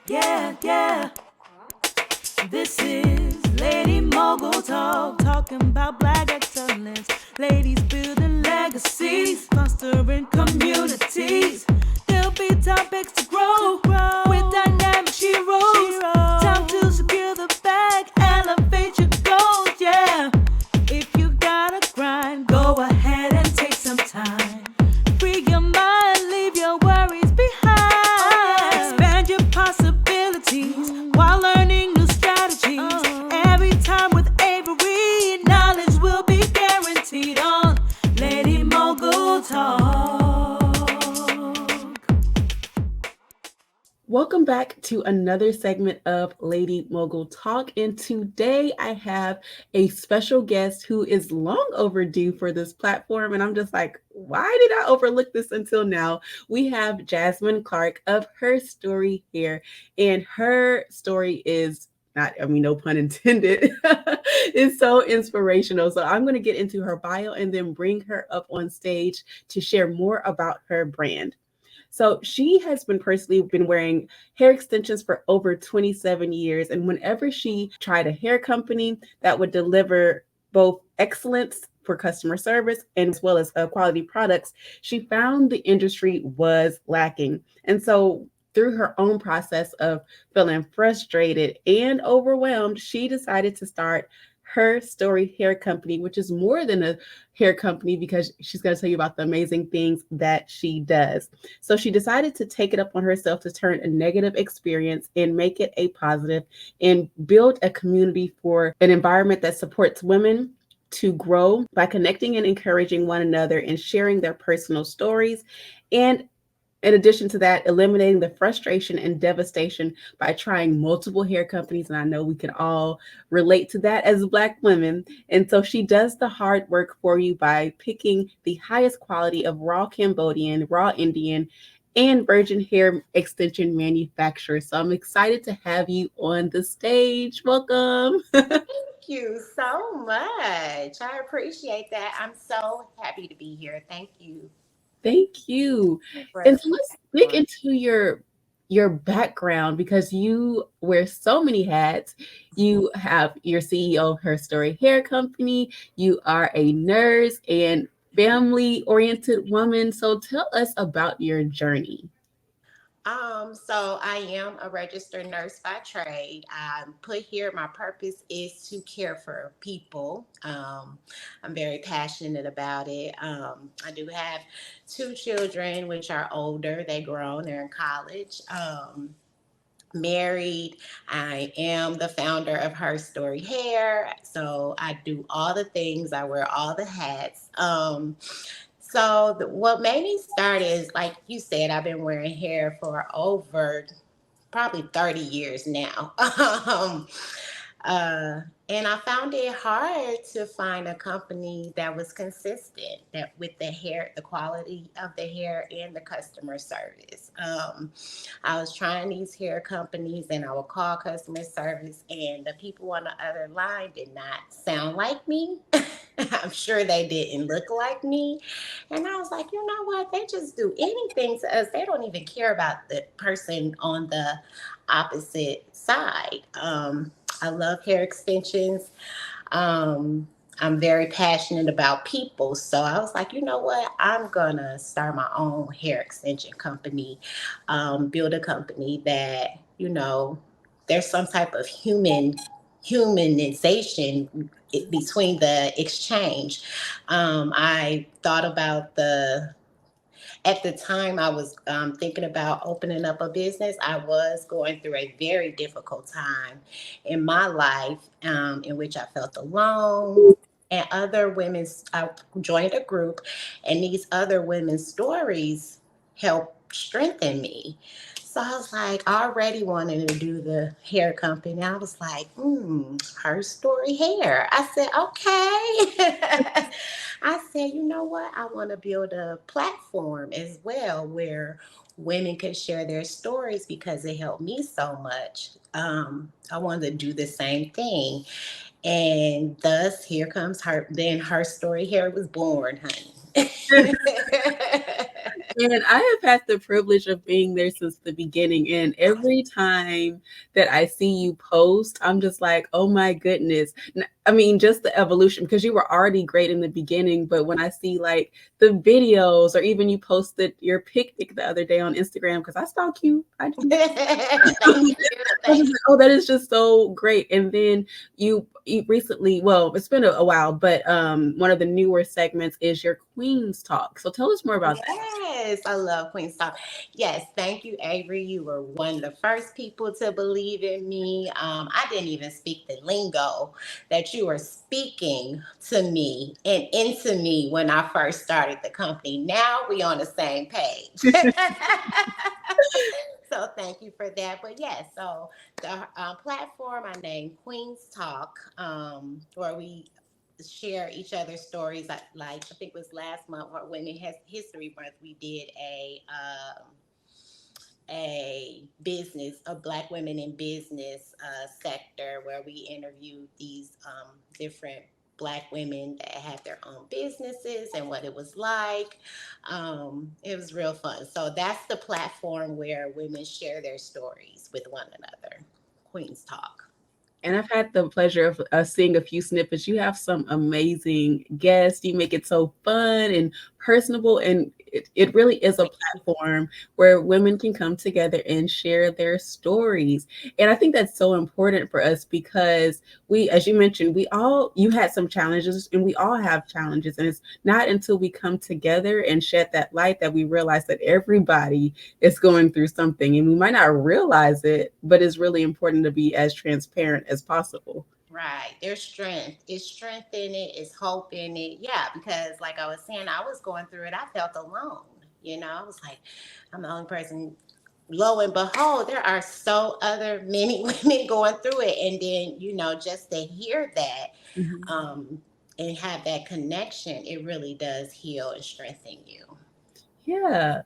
Yeah. This is Lady Mogul Talk, talking about black excellence. Ladies building legacies, fostering communities. There'll be topics to grow with dynamic heroes. Time to secure the bag, elevate your goals, yeah. If you gotta grind, go ahead and take some time. Free your mind, leave your worries behind. Expand your possibilities while learning new strategies. Every time with Avery, knowledge will be guaranteed on Lady Mogul Talk. Welcome back to another segment of Lady Mogul Talk. And today I have a special guest who is long overdue for this platform. And I'm just like, why did I overlook this until now? We have Jasmine Clark of HerStory Hair. And her story is not, no pun intended, is so inspirational. So I'm going to get into her bio and then bring her up on stage to share more about her brand. So she has been personally been wearing hair extensions for over 27 years. And whenever she tried a hair company that would deliver both excellence for customer service and as well as quality products, she found the industry was lacking. And so through her own process of feeling frustrated and overwhelmed, she decided to start HerStory Hair Company, which is more than a hair company because she's going to tell you about the amazing things that she does. So she decided to take it up on herself to turn a negative experience and make it a positive and build a community for an environment that supports women to grow by connecting and encouraging one another and sharing their personal stories. And in addition to that, eliminating the frustration and devastation by trying multiple hair companies. And I know we can all relate to that as Black women. And so she does the hard work for you by picking the highest quality of raw Cambodian, raw Indian, and virgin hair extension manufacturers. So I'm excited to have you on the stage. Welcome. Thank you so much. I appreciate that. I'm so happy to be here. Thank you Thank you. for And so the let's dig platform. into your background because you wear so many hats. You have your CEO of Her Story Hair Company. You are a nurse and family-oriented woman. So tell us about your journey. So I am a registered nurse by trade. I'm put here. My purpose is to care for people. I'm very passionate about it. I do have two children, which are older. They grown. They're in college. Married. I am the founder of Her Story Hair. So I do all the things, I wear all the hats. What made me start is, like you said, I've been wearing hair for over probably 30 years now. Uh, and I found it hard to find a company that was consistent that with the hair, the quality of the hair and the customer service. I was trying these hair companies and I would call customer service and the people on the other line did not sound like me. I'm sure they didn't look like me. And I was like, you know what? They just do anything to us. They don't even care about the person on the opposite side. I love hair extensions. Um, I'm very passionate about people. So I was like, you know what? I'm going to start my own hair extension company, build a company that, there's some type of humanization between the exchange. I thought about at the time I was thinking about opening up a business. I was going through a very difficult time in my life, in which I felt alone. And other women's, I joined a group, and these other women's stories helped strengthen me. So I was like, already wanting to do the hair company. I was like, Her Story Hair. I said, okay. I said, you know what? I want to build a platform as well where women could share their stories because it helped me so much. I wanted to do the same thing. And thus, here comes her. Then Her Story Hair was born, honey. And I have had the privilege of being there since the beginning. And every time that I see you post, I'm just like, oh my goodness. I mean, just the evolution, because you were already great in the beginning. But when I see like the videos, or even you posted your picnic the other day on Instagram, because I stalk you. I do. Thank you. I was Thank just like, oh, that is just so great. And then you recently, well, it's been a while, but one of the newer segments is your Queen's Talk. So tell us more about that. Yes, I love Queen's Talk. Yes, thank you, Avery. You were one of the first people to believe in me. I didn't even speak the lingo that you were speaking to me and into me when I first started the company. Now we on the same page. So thank you for that. But yes, so the platform I named Queen's Talk, where we share each other's stories. Like I think it was last month or Women History Month, we did a Black women in business sector where we interviewed these different Black women that had their own businesses and what it was like. It was real fun. So that's the platform where women share their stories with one another. Queens Talk. And I've had the pleasure of seeing a few snippets. You have some amazing guests. You make it so fun and personable. And it really is a platform where women can come together and share their stories. And I think that's so important for us because we, as you mentioned, you had some challenges and we all have challenges. And it's not until we come together and shed that light that we realize that everybody is going through something. And we might not realize it, but it's really important to be as transparent as possible. Right. There's strength. It's strength in it. It's hope in it. Yeah, because like I was saying, I was going through it. I felt alone. I was like, I'm the only person. Lo and behold, there are so other many women going through it. And then, just to hear that Mhm. and have that connection, it really does heal and strengthen you. Yeah.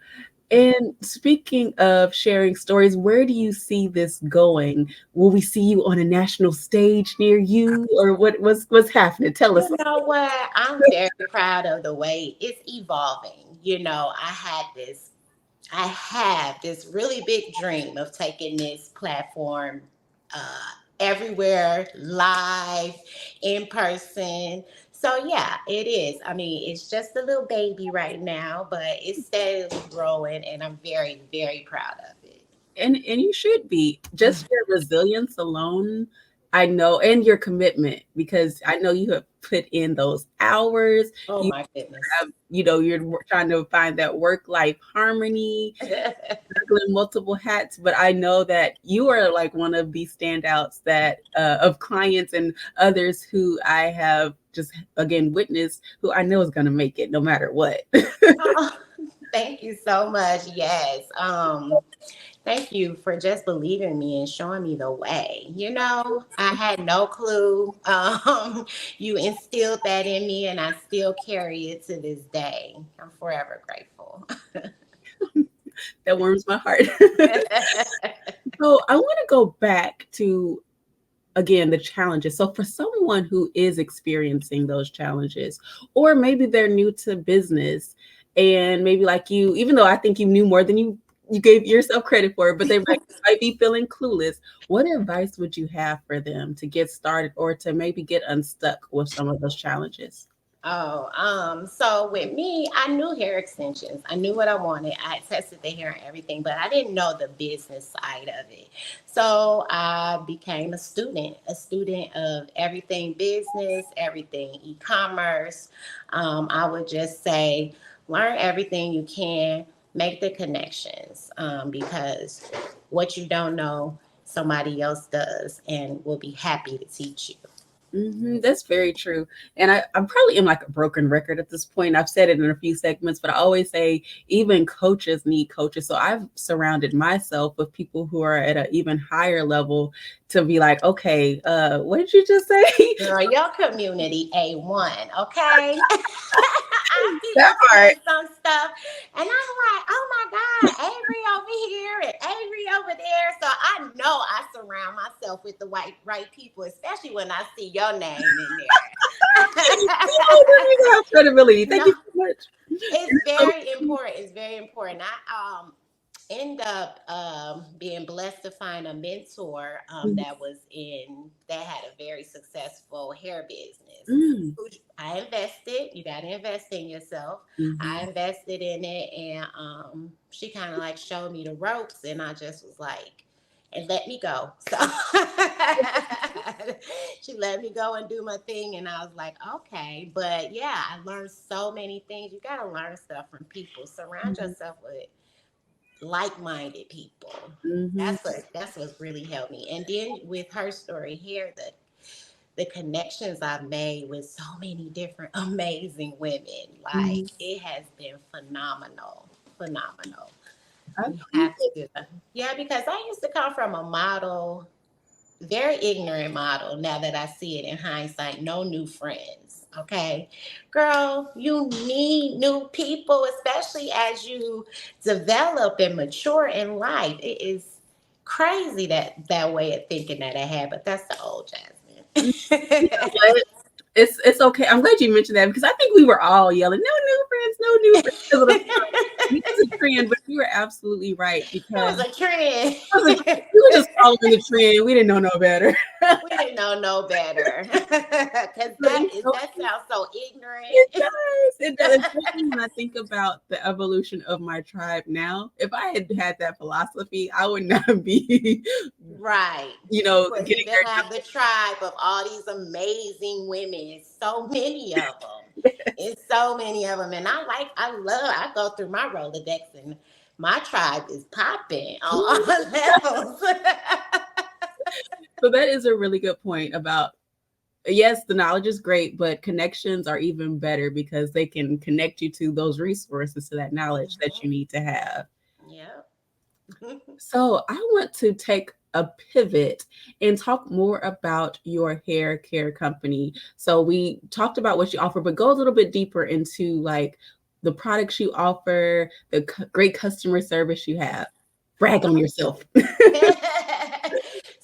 And speaking of sharing stories, where do you see this going? Will we see you on a national stage near you, or what's happening? Tell us. You know what? I'm very proud of the way it's evolving. I have this really big dream of taking this platform everywhere, live, in person. So yeah, it is. I mean, it's just a little baby right now, but it's steadily growing, and I'm very, very proud of it. And you should be. Just your resilience alone, I know, and your commitment, because I know you have put in those hours. Oh You my goodness. have, you're trying to find that work life harmony, juggling multiple hats. But I know that you are like one of the standouts that of clients and others who I have just again witnessed, who I know is going to make it no matter what. Oh, thank you so much. Yes. Thank you for just believing me and showing me the way. I had no clue. You instilled that in me, and I still carry it to this day. I'm forever grateful. That warms my heart. So I want to go back to again the challenges. So for someone who is experiencing those challenges, or maybe they're new to business, and maybe like you, even though I think you knew more than you gave yourself credit for, but they might be feeling clueless. What advice would you have for them to get started or to maybe get unstuck with some of those challenges? So with me, I knew hair extensions. I knew what I wanted. I had tested the hair and everything, but I didn't know the business side of it. So I became a student of everything business, everything e-commerce. I would just say, learn everything you can, make the connections, because what you don't know, somebody else does and will be happy to teach you. That's very true. And I'm probably in like a broken record at this point. I've said it in a few segments, but I always say even coaches need coaches. So I've surrounded myself with people who are at an even higher level to be like, okay, what did you just say? Girl, your community A1, okay? I be That looking part. at some stuff and I'm like, oh my God, Avery over here and Avery over there. So I know I surround myself with the right people, especially when I see your name in there. Oh, there you go. Credibility. Thank no, you so much. It's very important. It's very important. I end up being blessed to find a mentor that had a very successful hair business. Mm, I invested. You got to invest in yourself. I mhm, invested in it, and she kind of like showed me the ropes, and I just was like, and let me go. So she let me go and do my thing, and I was like, okay. But yeah, I learned so many things. You got to learn stuff from people. Surround mhm, yourself with like-minded people. mhm, That's what's really helped me. And then with her story here, the connections I've made with so many different amazing women, like mhm. it has been phenomenal, phenomenal. I You think have to, yeah, because I used to come from a model, very ignorant model. Now that I see it in hindsight, no new friends. Okay, girl, you need new people, especially as you develop and mature in life. It is crazy that way of thinking that I had, but that's the old you Jasmine. know what? It's okay. I'm glad you mentioned that because I think we were all yelling, "No new friends, no new friends," because of the it was a trend, but you were absolutely right It because was a trend. it was a trend. We were just following the trend. We didn't know no better. We didn't know no better. Because But it's so that sounds so it ignorant. does. It does. Especially when I think about the evolution of my tribe now. If I had had that philosophy, I would not be, Right. You wouldn't getting even have the tribe of all these amazing women. It's so many of them. her. It's so many of them. And I go through my Rolodex and my tribe is popping on all levels. So that is a really good point about yes, the knowledge is great, but connections are even better because they can connect you to those resources, to that knowledge that you Mhm. need to have. Yep. So I want to take a pivot and talk more about your hair care company. So we talked about what you offer, but go a little bit deeper into like the products you offer, the great customer service you have. Brag on yourself.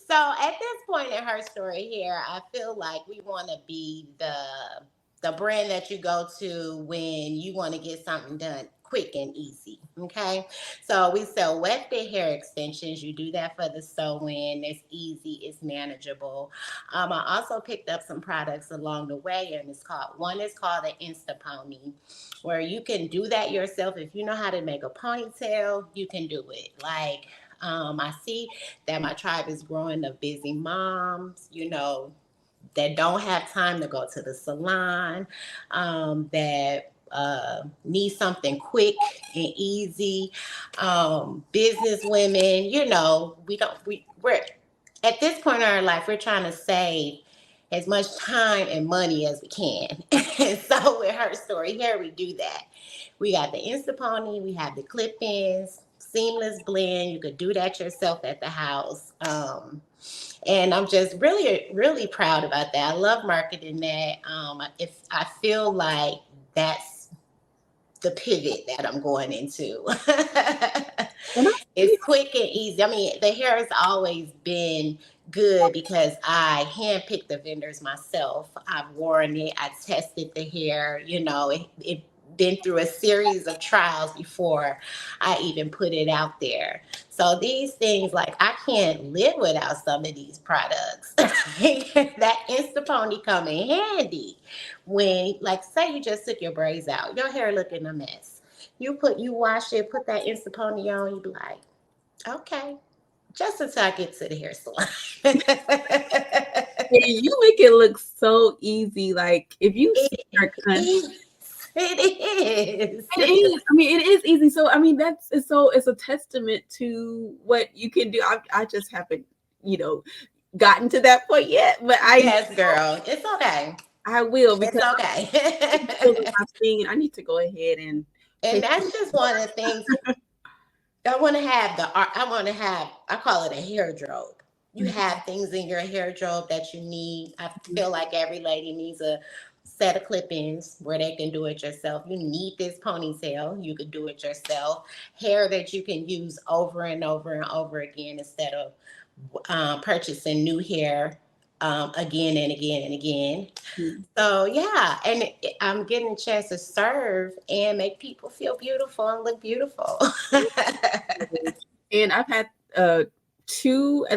So at this point in her story here, I feel like we want to be the brand that you go to when you want to get something done quick and easy. Okay. So we sell wet fit hair extensions. You do that for the sew-in. It's easy, it's manageable. I also picked up some products along the way, and one is called the Insta Pony, where you can do that yourself. If you know how to make a ponytail, you can do it. Like I see that my tribe is growing of busy moms, that don't have time to go to the salon, that need something quick and easy. Business women, we're at this point in our life, we're trying to save as much time and money as we can. And so with her story here, we do that. We got the Instapony, we have the clip-ins, seamless blend. You could do that yourself at the house. And I'm just really, really proud about that. I love marketing that. If I feel like that's the pivot that I'm going into. And I It's quick and easy. I mean, the hair has always been good because I handpicked the vendors myself. I've worn it. I tested the hair. It been through a series of trials before I even put it out there. So these things, like I can't live without some of these products. That Instapony come in handy when, like, say you just took your braids out, your hair looking a mess. You wash it, put that Instapony on, you be like, okay, just until I get to the hair salon. you make it look so easy. Like if you see It your country, is. It is. it is. I mean, it is easy. So I mean, it's a testament to what you can do. I just haven't, you know, gotten to that point yet, but Yes, girl. It's okay. I will It's because I feel okay. like I'm seeing. I need to go ahead and And take. that's just one of the things I want to have the art. I call it a hair drobe. You have things in your hair drobe that you need. I feel like every lady needs a set of clip-ins where they can do it yourself. You need this ponytail. You could do it yourself. Hair that you can use over and over and over again instead of purchasing new hair again and again and again. Mhm. So yeah, and I'm getting a chance to serve and make people feel beautiful and look beautiful. And I've had at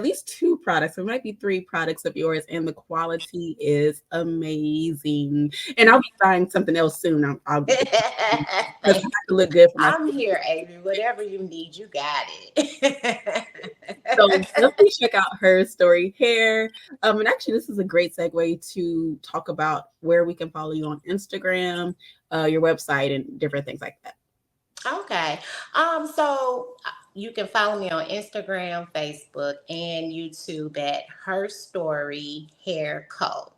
least two products, it might be three products of yours, and the quality is amazing. And I'll be buying something else soon. I'll because I have to look good for I'm myself. here, Avery. Whatever you need, you got it. So definitely check out her story hair. And actually, this is a great segue to talk about where we can follow you on Instagram, your website, and different things like that. Okay. So you can follow me on Instagram, Facebook, and YouTube at Her Story Hair Co.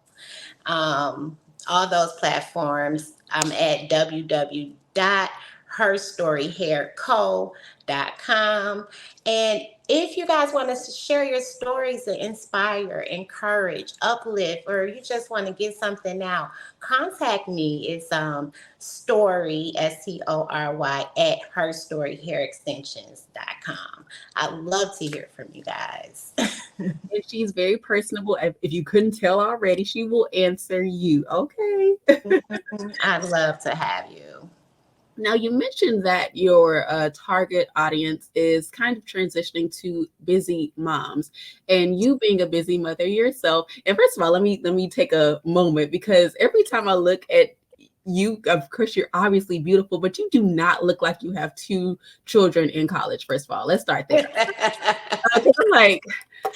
um, all those platforms. I'm at www.herstoryhairco.com. And if you guys want to share your stories to inspire, encourage, uplift, or you just want to get something out, contact me. It's story, STORY, at herstoryhairextensions.com. I'd love to hear from you guys. And she's very personable. If you couldn't tell already, she will answer you. Okay. I'd love to have you. Now, you mentioned that your target audience is kind of transitioning to busy moms, and you being a busy mother yourself. And first of all, let me take a moment because every time I look at you, of course, you're obviously beautiful, but you do not look like you have two children in college. First of all, let's start there. 'Cause I'm like,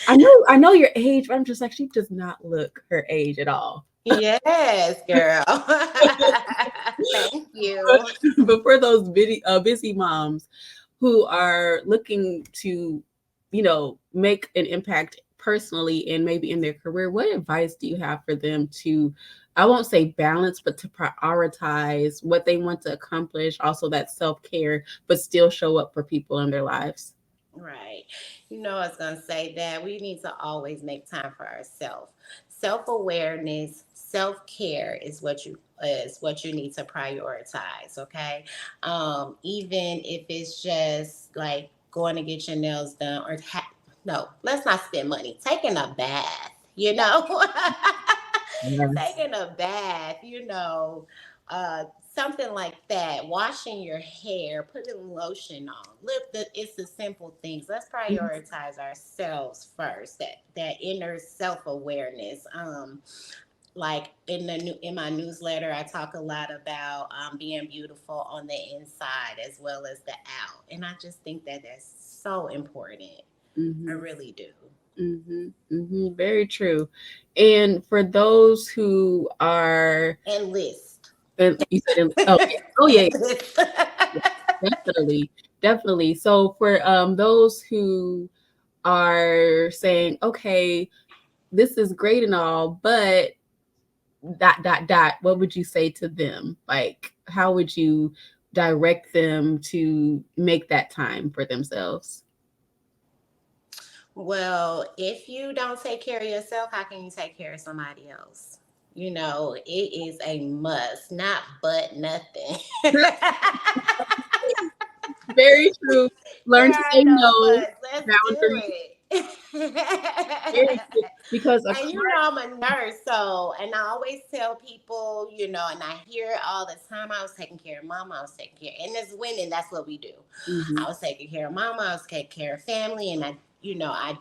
I know your age, but I'm just like, she does not look her age at all. Yes, girl. Thank you. But for those busy moms who are looking to, make an impact personally and maybe in their career, what advice do you have for them to, I won't say balance, but to prioritize what they want to accomplish, also that self care, but still show up for people in their lives? Right. I was going to say that we need to always make time for ourselves. Self-awareness, self-care is what you need to prioritize, okay? Even if it's just like going to get your nails done or no, let's not spend money. Taking a bath, Yes. taking a bath, uh, something like that. Washing your hair, putting lotion on. It's the simple things. Let's prioritize ourselves first. That inner self awareness. Like in my newsletter, I talk a lot about being beautiful on the inside as well as the out, and I just think that that's so important. I Mm-hmm. really do. Mm-hmm. Mm-hmm. Very true. And for those who are, And list. you said, oh yeah, oh yeah, And list. yeah, definitely, definitely. So for those who are saying, okay, this is great and all, but dot dot dot, what would you say to them? Like, how would you direct them to make that time for themselves? Well, if you don't take care of yourself, how can you take care of somebody else? It is a must, not but nothing. Very true. Learn There to are say no no. buts. Let's do Boundaries. it. Very true. Because a And I'm a nurse, so, and I always tell people, and I hear it all the time. I was taking care of mama, I was taking care, and as women, that's what we do. Mhm. I was taking care of mama, I was taking care of family, and I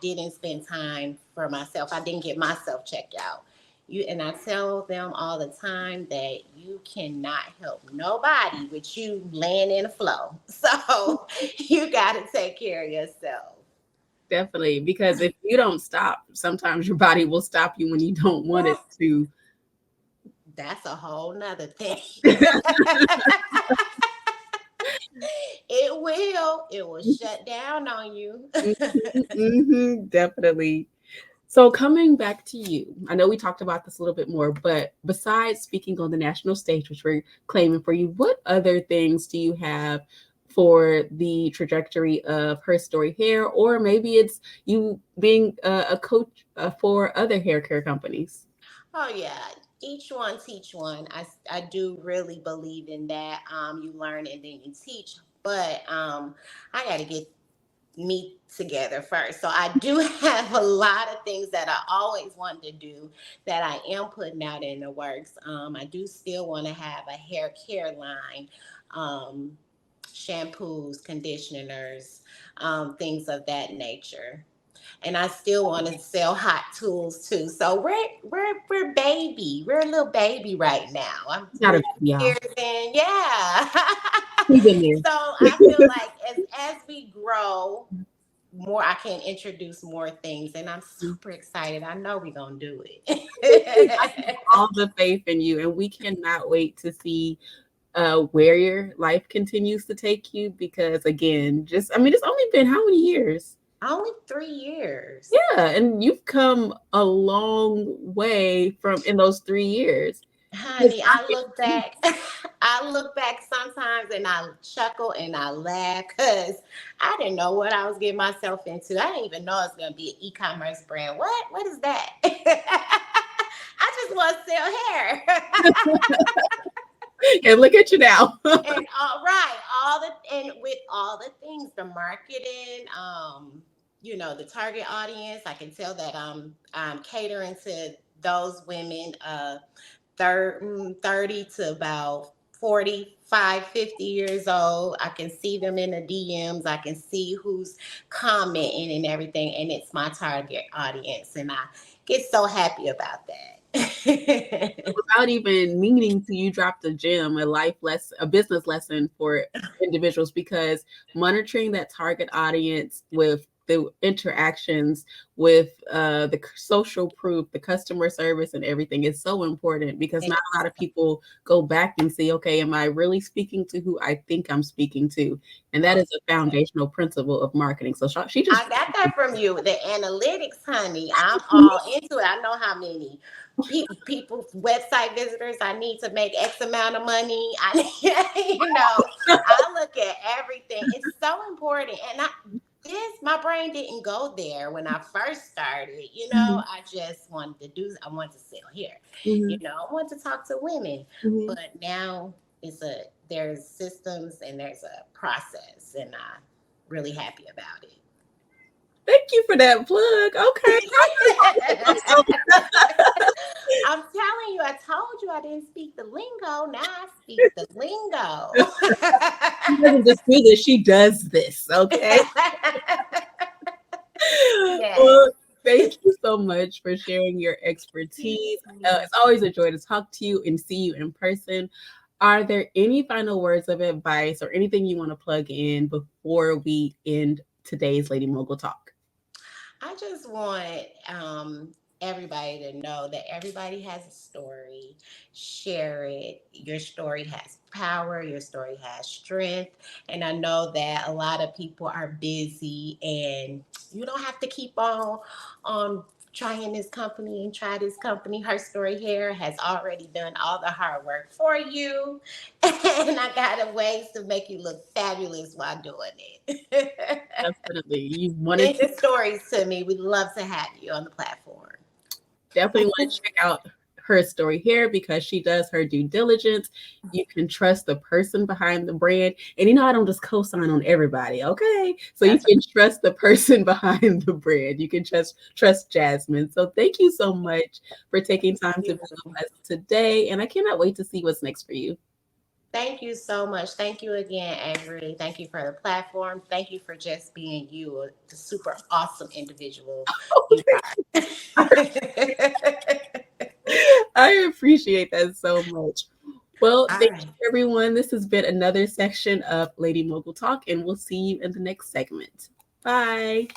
didn't spend time for myself. I didn't get myself checked out. And I tell them all the time that you cannot help nobody with you laying in the flow. So you got to take care of yourself. Definitely, because if you don't stop, sometimes your body will stop you when you don't want it Oh, to. that's a whole nother thing. It will shut down on you. Mhm, definitely. So coming back to you, I know we talked about this a little bit more, but besides speaking on the national stage, which we're claiming for you, what other things do you have for the trajectory of Her Story Hair, or maybe it's you being a coach for other hair care companies? Oh yeah, each one teach one. I do really believe in that. You learn and then you teach. But I got to get meet together first. So I do have a lot of things that I always wanted to do that I am putting out in the works. I do still want to have a hair care line, um, shampoos, conditioners, things of that nature. And I still want to sell hot tools too. So we're baby. We're a little baby right now. Not We're a, yeah, 2 years in. Yeah. we've been there. So I feel like as we grow more, I can introduce more things, and I'm super excited. I know we're gonna do I have it. all the faith in you, and we cannot wait to see where your life continues to take you. Because again, just I mean, it's only been how many years? Only 3 years. Yeah, and you've come a long way from in those 3 years. Because Honey, I I look back. I look back sometimes and I chuckle and I laugh because I didn't know what I was getting myself into. I didn't even know it was going to be an e-commerce brand. What? What is that? I just want to sell hair. and look at you now. And all right, all the and with all the things, the marketing, the target audience, I can tell that I'm catering to those women 30 to about 45, 50 years old. I can see them in the DMs. I can see who's commenting and everything. And it's my target audience. And I get so happy about that. Without even meaning to, you dropped a gem, a life lesson, a business lesson for individuals, because monitoring that target audience with the interactions with the social proof, the customer service and everything is so important, because not a lot of people go back and see, okay, am I really speaking to who I think I'm speaking to? And that is a foundational principle of marketing. So she just I got that from you. The analytics, honey. I'm all into it. I know how many people website visitors I need to make X amount of money. I look at everything. It's so important. And my brain didn't go there when I first started. I just wanted to I want to sell hair. I want to talk to women. But now there's systems and there's a process, and I'm really happy about it. Thank you for that plug. Okay. I'm telling you, I told you I didn't speak the lingo. Now I speak the lingo. She doesn't just do this, she does this. Okay. Yes. Well, thank you so much for sharing your expertise. It's always a joy to talk to you and see you in person. Are there any final words of advice or anything you want to plug in before we end today's Lady Mogul Talk? I just want everybody to know that everybody has a story. Share it. Your story has power. Your story has strength. And I know that a lot of people are busy, and you don't have to keep on trying this company and try this company. HerStory Hair has already done all the hard work for you. And I got a ways to make you look fabulous while doing it. Definitely. You wanted Send your stories to me. We'd love to have you on the platform. definitely want to check out HerStory Hair, because she does her due diligence. You can trust the person behind the brand. And I don't just co-sign on everybody, okay? So you can trust the person behind the brand. You can trust Jasmine. So thank you so much for taking time to be with us today. And I cannot wait to see what's next for you. Thank you so much. Thank you again, Avery. Thank you for the platform. Thank you for just being you, a super awesome individual you are. I appreciate that so much. Well, All thank right. you, everyone. This has been another section of Lady Mogul Talk, and we'll see you in the next segment. Bye.